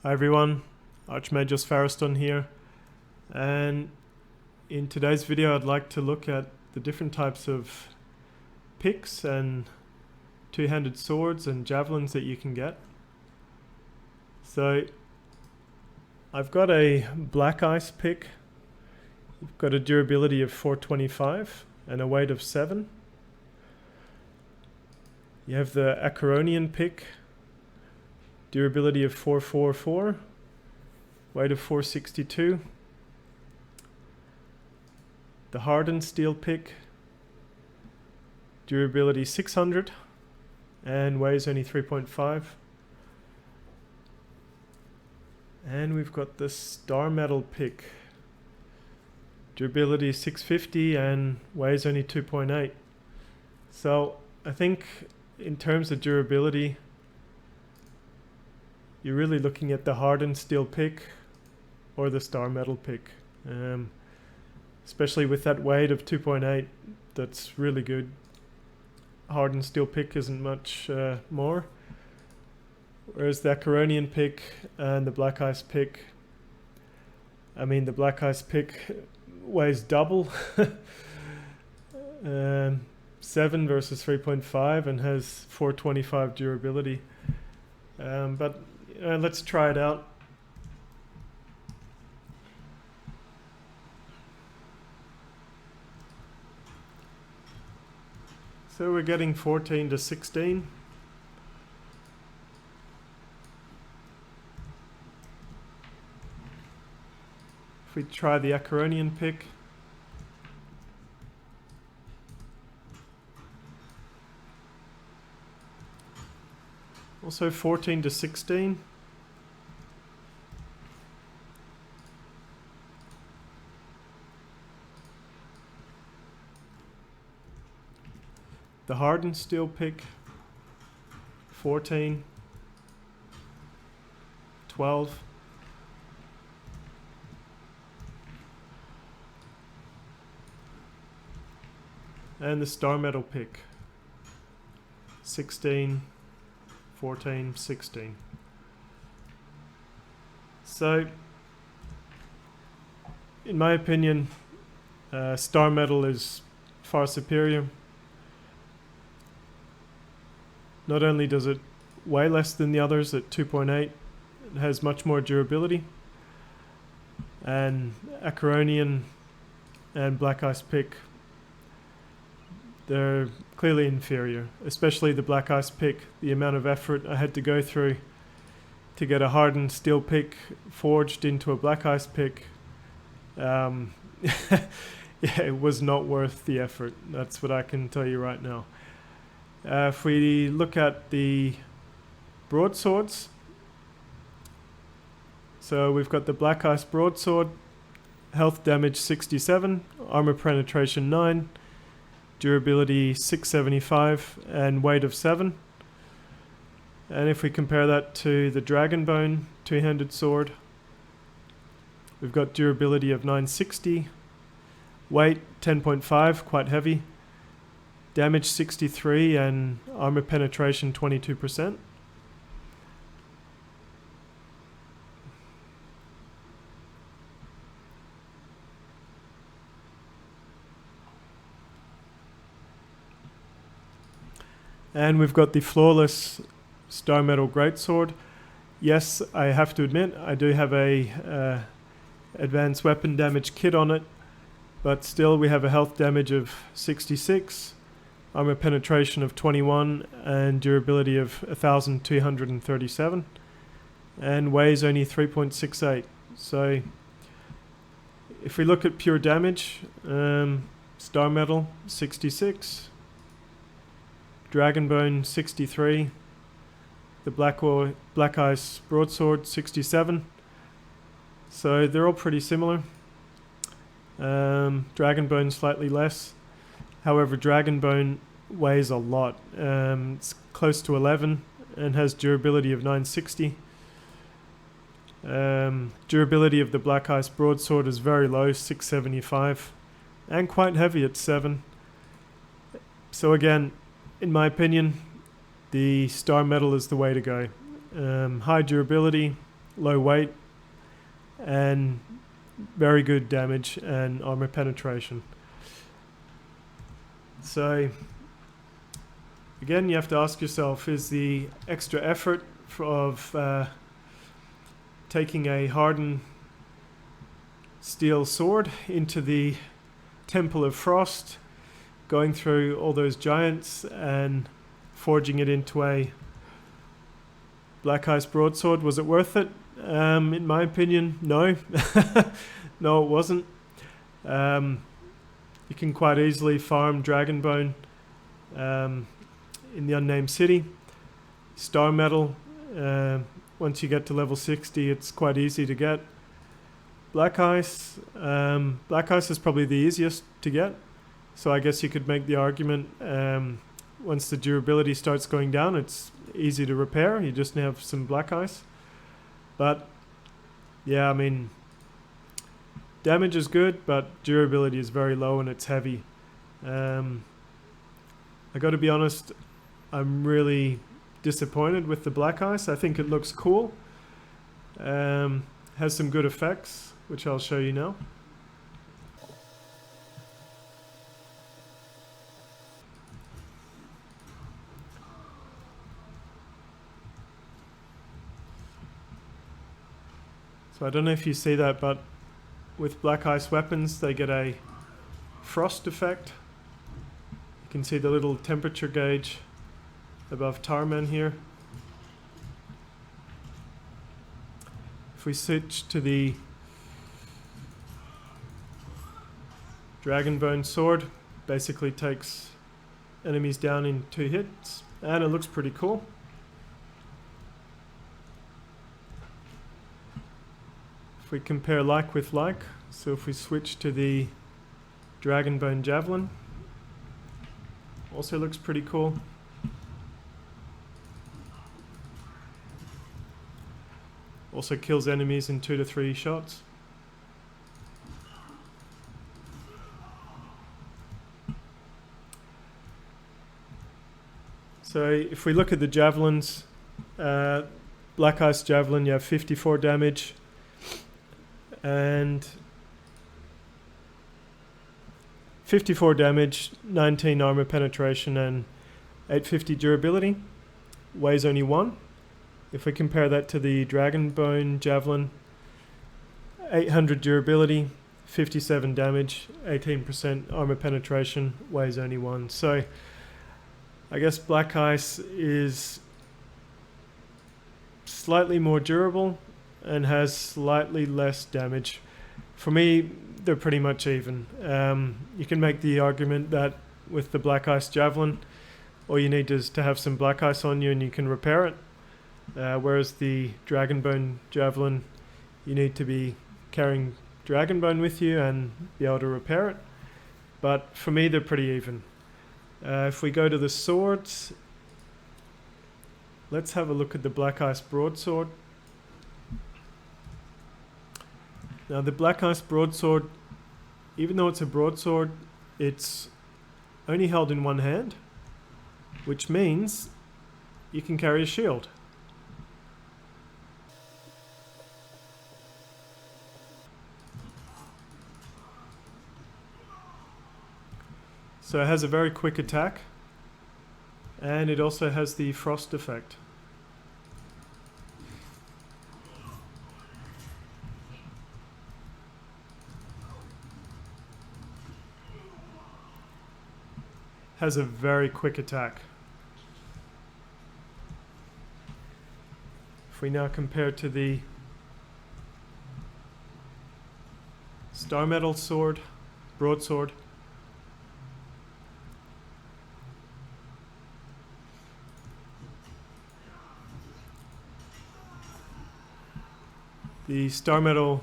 Hi everyone, Archmage Faraston here, and in today's video I'd like to look at the different types of picks and two-handed swords and javelins that you can get. So I've got a Black Ice pick. You've got a durability of 425 and a weight of 7. You have the Acheronian pick, durability of 444, weight of 462. The hardened steel pick, durability 600 and weighs only 3.5. And we've got the Starmetal pick, durability 650 and weighs only 2.8. So I think in terms of durability, you're really looking at the hardened steel pick or the Starmetal pick. Especially with that weight of 2.8, that's really good. Hardened steel pick isn't much more. Whereas the Acheronian pick and the Black Ice pick, the Black Ice pick weighs double. 7 versus 3.5 and has 425 durability. But let's try it out. So we're getting 14 to 16. If we try the Acheronian pick, also 14 to 16. The hardened steel pick, 14, 12. And the Starmetal pick, 16, 14, 16. So, in my opinion, Starmetal is far superior. Not only does it weigh less than the others at 2.8, it has much more durability. And Acheronian and Black Ice pick, they're clearly inferior, especially the Black Ice pick. The amount of effort I had to go through to get a hardened steel pick forged into a Black Ice pick, yeah, it was not worth the effort. That's what I can tell you right now. If we look at the broadswords, so we've got the Black Ice Broadsword, health damage 67, armor penetration 9, durability 675 and weight of 7. And if we compare that to the Dragonbone two-handed sword, we've got durability of 960, weight 10.5, quite heavy, damage 63 and armor penetration 22%. And we've got the flawless Starmetal Greatsword. Yes, I have to admit, I do have a advanced weapon damage kit on it, but still we have a health damage of 66, armor penetration of 21, and durability of 1,237, and weighs only 3.68. So if we look at pure damage, Starmetal 66, Dragonbone 63, the Black Ice Broadsword 67. So they're all pretty similar. Dragonbone slightly less. However, Dragonbone weighs a lot. It's close to 11 and has durability of 960. Durability of the Black Ice Broadsword is very low, 675, and quite heavy at 7. So again, in my opinion, the Starmetal is the way to go. High durability, low weight, and very good damage and armor penetration. So again, you have to ask yourself, is the extra effort of taking a hardened steel sword into the Temple of Frost, going through all those giants and forging it into a Black Ice Broadsword, was it worth it? In my opinion, no. No, it wasn't. You can quite easily farm Dragonbone in the Unnamed City. Starmetal, once you get to level 60, it's quite easy to get. Black Ice is probably the easiest to get. So I guess you could make the argument, once the durability starts going down, it's easy to repair. You just have some Black Ice. But yeah, I mean, damage is good, but durability is very low and it's heavy. I got to be honest, I'm really disappointed with the Black Ice. I think it looks cool. Has some good effects, which I'll show you now. So I don't know if you see that, but with Black Ice weapons, they get a frost effect. You can see the little temperature gauge above Tarman here. If we switch to the Dragonbone Sword, basically takes enemies down in 2 hits, and it looks pretty cool. If we compare like with like, so if we switch to the Dragonbone Javelin, also looks pretty cool. Also kills enemies in 2 to 3 shots. So if we look at the javelins, Black Ice Javelin, you have 54 damage and 54 damage, 19 armor penetration and 850 durability. Weighs only 1. If we compare that to the Dragonbone Javelin, 800 durability, 57 damage, 18% armor penetration, weighs only 1. So I guess Black Ice is slightly more durable and has slightly less damage. For me, they're pretty much even. You can make the argument that with the Black Ice Javelin, all you need is to have some Black Ice on you and you can repair it. Whereas the Dragonbone Javelin, you need to be carrying Dragonbone with you and be able to repair it. But for me, they're pretty even. If we go to the swords, let's have a look at the Black Ice Broadsword. Now the Black Ice Broadsword, even though it's a broadsword, it's only held in one hand, which means you can carry a shield. So it has a very quick attack, and it also has the frost effect. Has a very quick attack. If we now compare to the Starmetal sword, broadsword, the Starmetal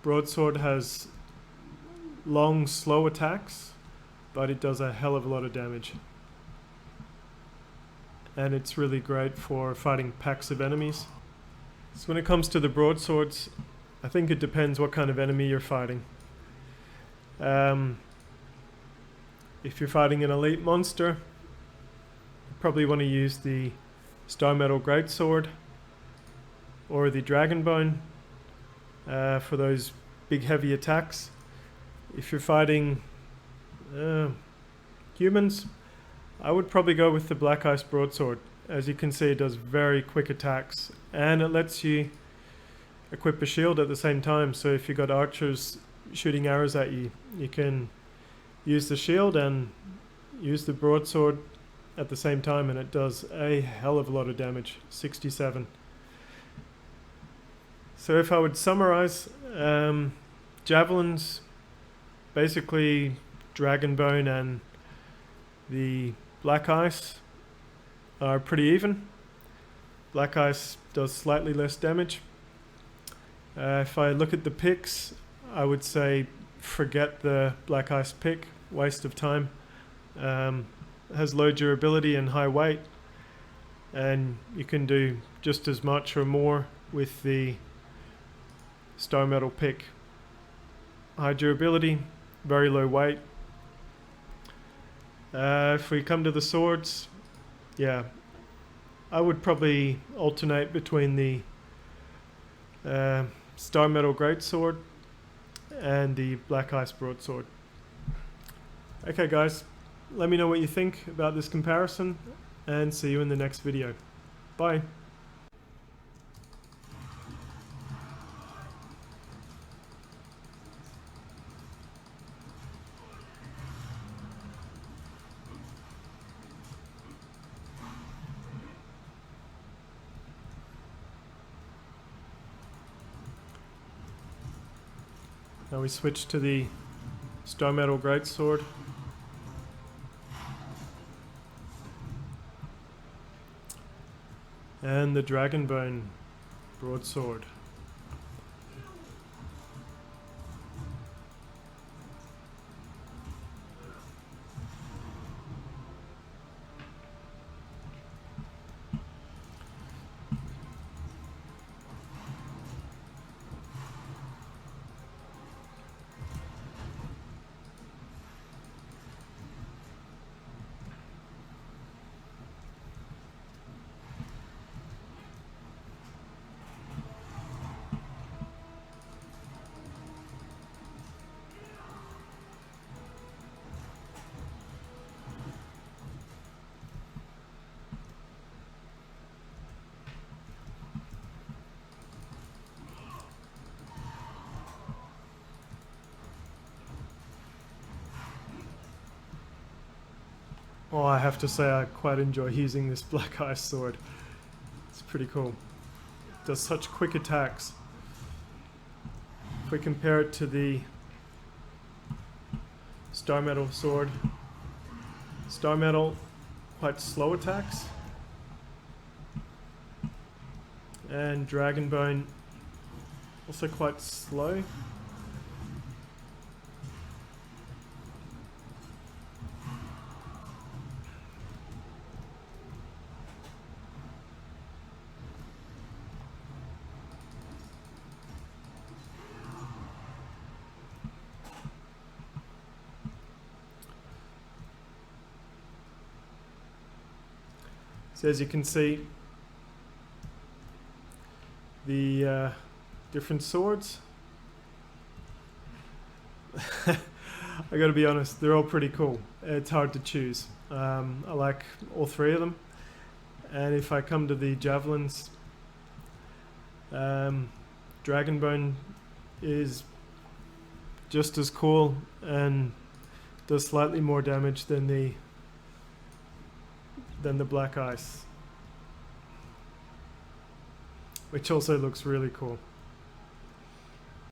broadsword has long, slow attacks, but it does a hell of a lot of damage. And it's really great for fighting packs of enemies. So when it comes to the broadswords, I think it depends what kind of enemy you're fighting. If you're fighting an elite monster, you probably want to use the Starmetal Greatsword. or the Dragonbone for those big heavy attacks. If you're fighting humans, I would probably go with the Black Ice Broadsword. As you can see, it does very quick attacks, and it lets you equip a shield at the same time. So if you've got archers shooting arrows at you, you can use the shield and use the broadsword at the same time, and it does a hell of a lot of damage. 67. So if I would summarize, javelins, basically Dragonbone and the Black Ice are pretty even. Black Ice does slightly less damage. If I look at the picks, I would say forget the Black Ice pick, waste of time. Has low durability and high weight, and you can do just as much or more with the Starmetal pick. High durability, very low weight. If we come to the swords, yeah, I would probably alternate between the Starmetal Greatsword and the Black Ice Broadsword. Okay guys, let me know what you think about this comparison, and see you in the next video. Bye. Now we switch to the Starmetal Greatsword. And the Dragonbone Broadsword. Oh, I have to say I quite enjoy using this Black Ice sword. It's pretty cool. It does such quick attacks. If we compare it to the Starmetal sword, Starmetal, quite slow attacks, and Dragonbone, also quite slow. So as you can see, the different swords, I gotta be honest, they're all pretty cool. It's hard to choose. I like all three of them. And if I come to the javelins, Dragonbone is just as cool and does slightly more damage than the Black Ice, which also looks really cool.